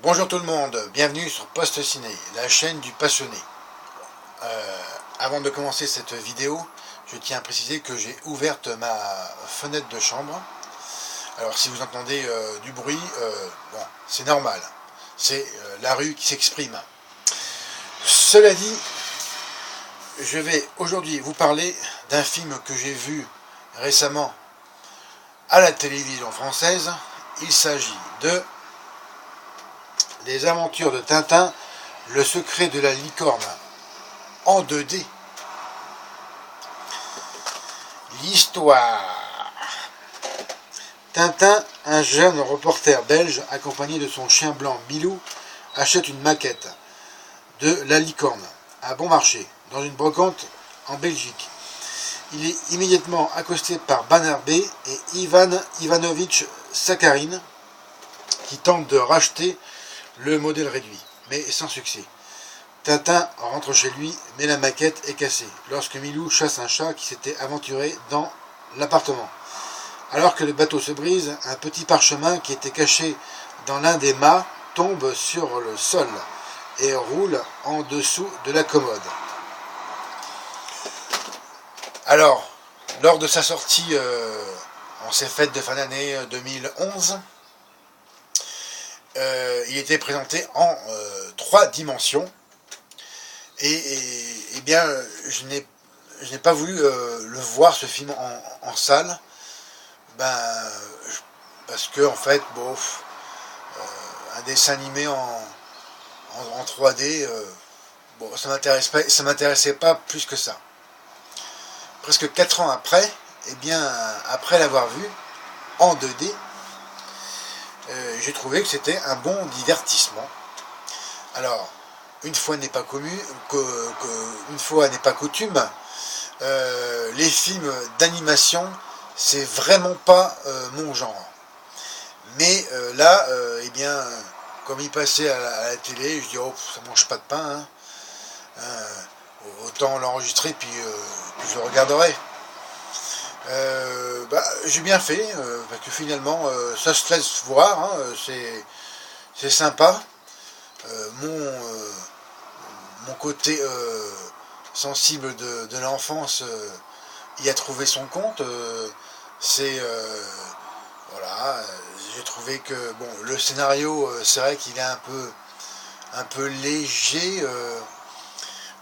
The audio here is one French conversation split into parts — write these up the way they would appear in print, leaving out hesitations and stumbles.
Bonjour tout le monde, bienvenue sur Post Ciné, la chaîne du passionné. Avant de commencer cette vidéo, je tiens à préciser que j'ai ouverte ma fenêtre de chambre. Alors si vous entendez du bruit, bon, c'est normal, c'est la rue qui s'exprime. Cela dit, je vais aujourd'hui vous parler d'un film que j'ai vu récemment à la télévision française. Il s'agit de Les aventures de Tintin, le secret de la licorne, en 2D. L'histoire. Tintin, un jeune reporter belge accompagné de son chien blanc Milou, achète une maquette de la licorne à bon marché, dans une brocante en Belgique. Il est immédiatement accosté par Barnabé et Ivan Ivanovitch Sakharine, qui tentent de racheter le modèle réduit, mais sans succès. Tintin rentre chez lui, mais la maquette est cassée, lorsque Milou chasse un chat qui s'était aventuré dans l'appartement. Alors que le bateau se brise, un petit parchemin qui était caché dans l'un des mâts tombe sur le sol et roule en dessous de la commode. Alors, lors de sa sortie en ces fêtes de fin d'année 2011, il était présenté en 3 dimensions et bien je n'ai pas voulu le voir, ce film, en salle, parce que en fait bon, un dessin animé en 3D, bon, ça m'intéressait pas plus que ça. Presque 4 ans après, et bien après l'avoir vu en 2D, j'ai trouvé que c'était un bon divertissement. Alors, une fois n'est pas coutume, les films d'animation, c'est vraiment pas mon genre. Mais là, eh bien, comme il passait à la télé, je dis oh, ça mange pas de pain, hein. Autant l'enregistrer puis je le regarderai. J'ai bien fait, parce que finalement ça se laisse voir, hein, c'est sympa. Mon côté sensible de l'enfance y a trouvé son compte. Voilà, j'ai trouvé que bon, le scénario, c'est vrai qu'il est un peu léger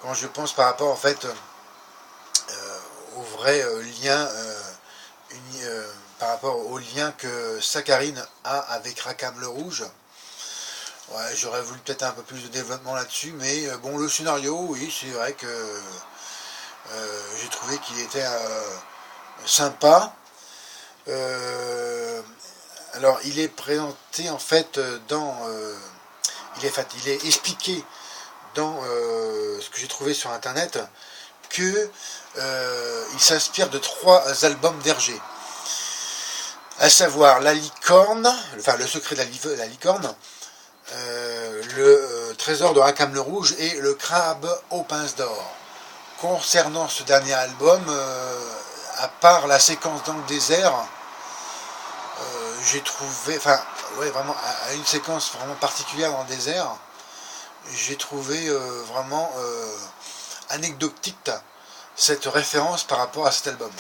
quand je pense par rapport en fait au vrai lien, par rapport au lien que Sakharine a avec Rackham le Rouge. Ouais, j'aurais voulu peut-être un peu plus de développement là-dessus, mais bon, le scénario, oui, c'est vrai que j'ai trouvé qu'il était sympa. Alors, il est présenté en fait il est expliqué dans ce que j'ai trouvé sur internet que il s'inspire de 3 albums d'Hergé, à savoir La Licorne, enfin Le secret de la licorne, le trésor de Rackham le Rouge et Le crabe aux pinces d'or. Concernant ce dernier album, à part la séquence dans le désert, j'ai trouvé, enfin, ouais, vraiment, à une séquence vraiment particulière dans le désert, j'ai trouvé vraiment anecdotique cette référence par rapport à cet album.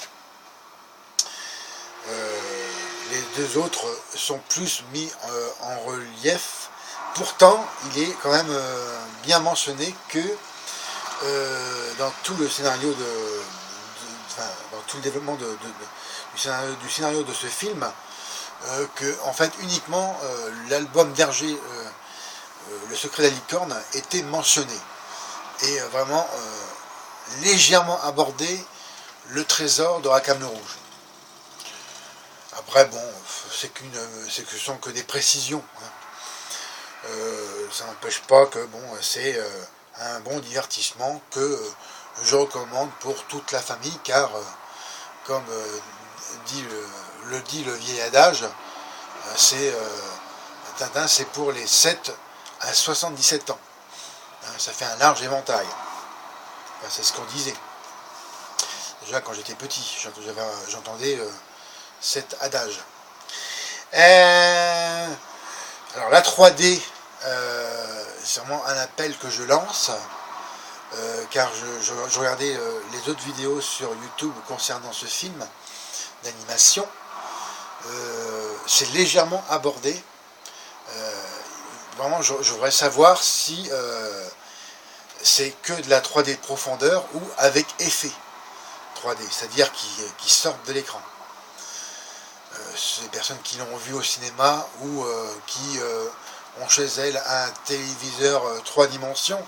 Les 2 autres sont plus mis en relief. Pourtant, il est quand même bien mentionné que dans tout le scénario dans tout le développement du scénario de ce film, que en fait uniquement l'album d'Hergé, Le secret de la licorne, était mentionné et vraiment légèrement abordé le trésor de Rackham le Rouge. Après bon, ce sont que des précisions, hein. Ça n'empêche pas que bon, c'est un bon divertissement que je recommande pour toute la famille, car comme dit le vieil adage, Tintin, c'est pour les 7 à 77 ans. Hein, ça fait un large éventail. Enfin, c'est ce qu'on disait. Déjà quand j'étais petit, j'entendais cet adage. Alors la 3D, c'est vraiment un appel que je lance, car je regardais les autres vidéos sur YouTube concernant ce film d'animation. C'est légèrement abordé. Vraiment, je voudrais savoir si c'est que de la 3D de profondeur ou avec effet 3D, c'est-à-dire qui sortent de l'écran. Ces personnes qui l'ont vu au cinéma ou qui ont chez elles un téléviseur 3 dimensions,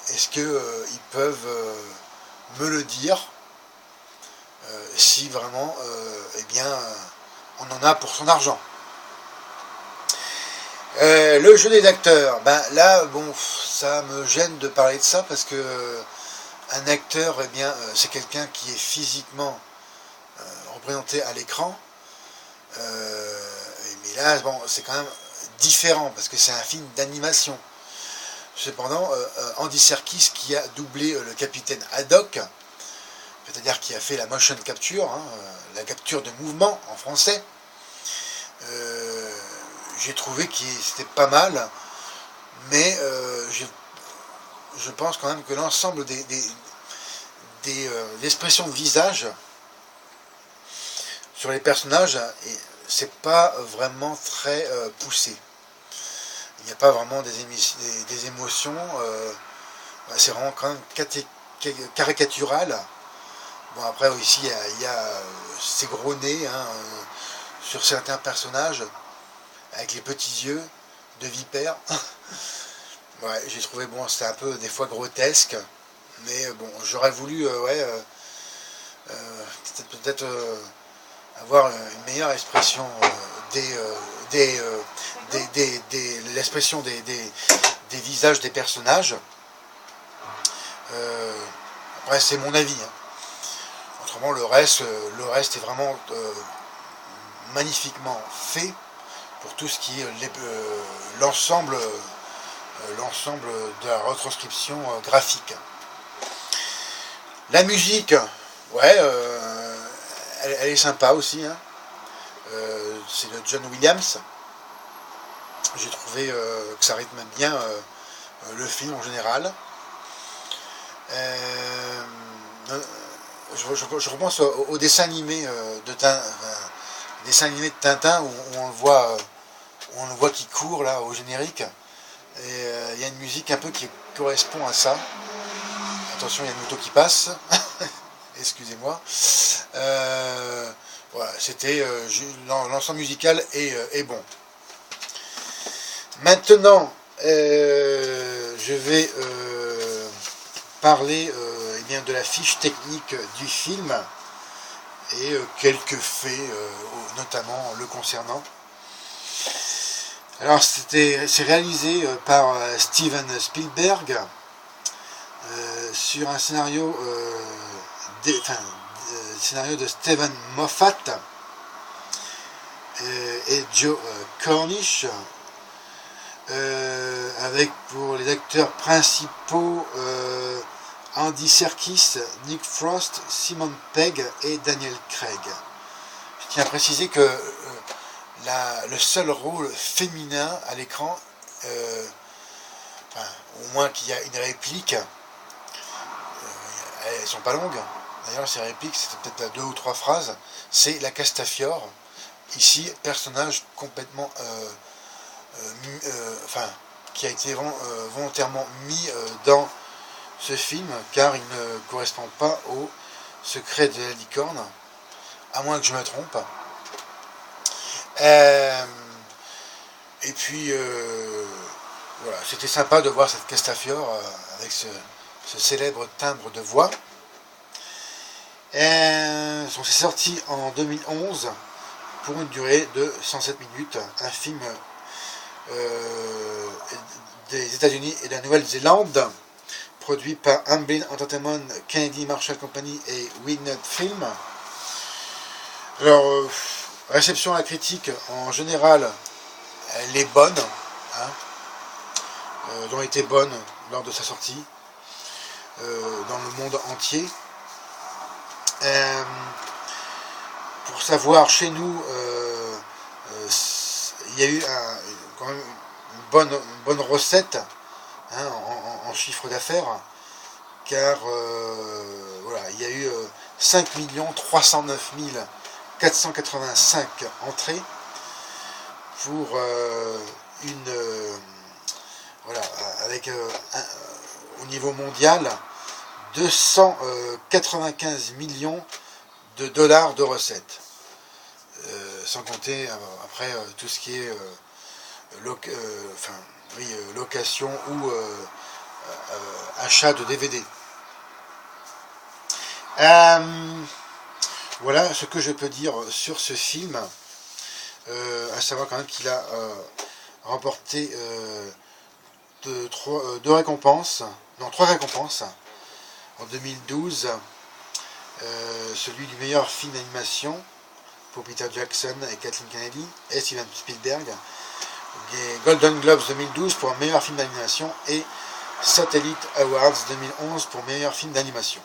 est-ce qu'ils peuvent me le dire si vraiment eh bien, on en a pour son argent. Le jeu des acteurs, ben là, bon, ça me gêne de parler de ça parce que un acteur, eh bien, c'est quelqu'un qui est physiquement représenté à l'écran. Mais là, bon, c'est quand même différent parce que c'est un film d'animation. Cependant, Andy Serkis, qui a doublé le capitaine Haddock, c'est-à-dire qui a fait la motion capture, hein, la capture de mouvement en français, j'ai trouvé que c'était pas mal, mais je pense quand même que l'ensemble des expressions de visage sur les personnages, c'est pas vraiment très poussé. Il n'y a pas vraiment des émotions, c'est vraiment quand même caricatural. Bon, après aussi il y a ces gros nez hein, sur certains personnages avec les petits yeux de vipère. Ouais, j'ai trouvé bon, c'était un peu des fois grotesque, mais bon, j'aurais voulu peut-être avoir une meilleure expression l'expression des visages des personnages. Après c'est mon avis. Hein. Autrement le reste est vraiment magnifiquement fait pour tout ce qui est l'ensemble de la retranscription graphique. La musique, ouais, elle est sympa aussi. Hein. C'est le John Williams. J'ai trouvé que ça rythme bien le film en général. Je repense au dessin animé de Tintin où on le voit qui court là au générique. Et il y a une musique un peu qui correspond à ça. Attention, il y a une moto qui passe. Excusez-moi. Voilà, c'était l'ensemble musical est bon. Maintenant, je vais parler eh bien, de la fiche technique du film et quelques faits, notamment le concernant. Alors c'est réalisé par Steven Spielberg sur un scénario scénario de Stephen Moffat et Joe Cornish, avec pour les acteurs principaux Andy Serkis, Nick Frost, Simon Pegg et Daniel Craig. Je tiens à préciser que le seul rôle féminin à l'écran, au moins qu'il y a une réplique, elles sont pas longues, d'ailleurs ces répliques c'était peut-être 2 ou 3 phrases, c'est la Castafiore, ici personnage complètement qui a été volontairement mis dans ce film car il ne correspond pas au secret de la licorne, à moins que je me trompe. Et puis voilà, c'était sympa de voir cette Castafiore avec ce célèbre timbre de voix. C'est sorti en 2011 pour une durée de 107 minutes, un film des États-Unis et de la Nouvelle-Zélande, produit par Amblin Entertainment, Kennedy Marshall Company et Winnet Film. Alors, réception à la critique, en général, elle est bonne, hein, elle a été bonne lors de sa sortie dans le monde entier. Pour savoir, chez nous, il y a eu quand même bonne recette, hein, en chiffre d'affaires, car voilà, il y a eu 5 309 485 entrées pour voilà, avec au niveau mondial 295 millions de dollars de recettes, sans compter après tout ce qui est location ou achat de DVD. Voilà ce que je peux dire sur ce film, à savoir quand même qu'il a remporté trois récompenses en 2012, celui du meilleur film d'animation pour Peter Jackson et Kathleen Kennedy et Steven Spielberg, les Golden Globes 2012 pour meilleur film d'animation et Satellite Awards 2011 pour meilleur film d'animation.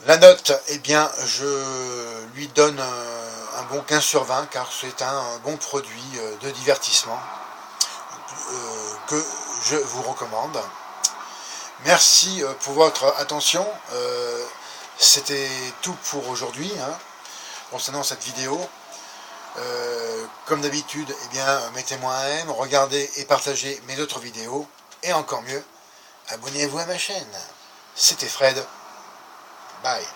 La note, eh bien, je lui donne un bon 15 sur 20 car c'est un bon produit de divertissement que je vous recommande. Merci pour votre attention. C'était tout pour aujourd'hui, hein, concernant cette vidéo. Comme d'habitude, eh bien, mettez-moi un M, regardez et partagez mes autres vidéos. Et encore mieux, abonnez-vous à ma chaîne. C'était Fred. Bye.